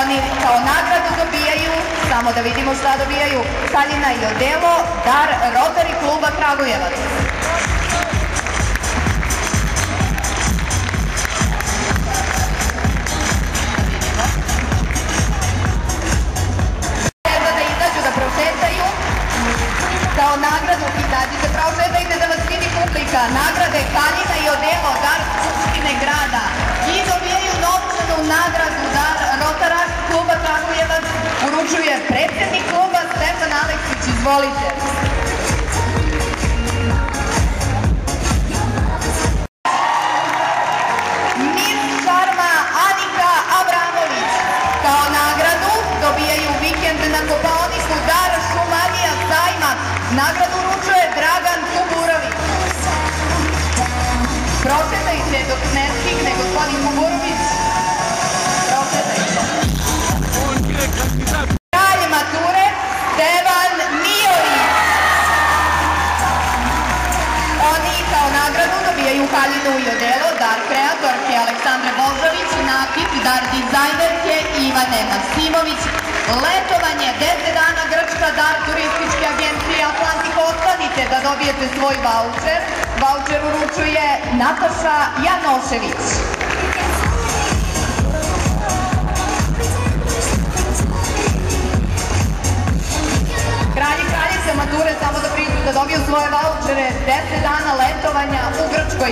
Oni kao nagradu dobijaju, samo da vidimo šta dobijaju, haljina i odelo, dar Rotary kluba Kragujevac. Treba da izađu da prošetaju, kao nagradu izađite, prošetajte da vas vidi publika, nagrade haljina i odelo, dar Skupštine grada i dobijaju novčanu nagradu, dar Rotary kluba Kragujevac uručuje predsjednik kluba Stefan Aleksić, izvolite. Miss Šarma Anika Abramović. Kao nagradu dobijaju vikend na Kopaoniku, dar Šumadija sajma. Nagradu uručuje Dragan Kuburović. Prošetajte dok ne stigne gospodin Kuburović. Kralj mature Stevan Mijović. Oni kao nagradu dobijaju haljinu i odelo, dar kreatorke Aleksandre Božović, nakit, dar dizajnerke Ivane Maksimović, letovanje 10 dana Grčka, dar turističke agencije Atlantik. Ostanite da dobijete svoj vaučer. Vaučer uručuje Nataša Janošević. Kralj i kraljice mature samo da priđu da dobiju svoje vaučere 10 dana letovanja u Grčkoj.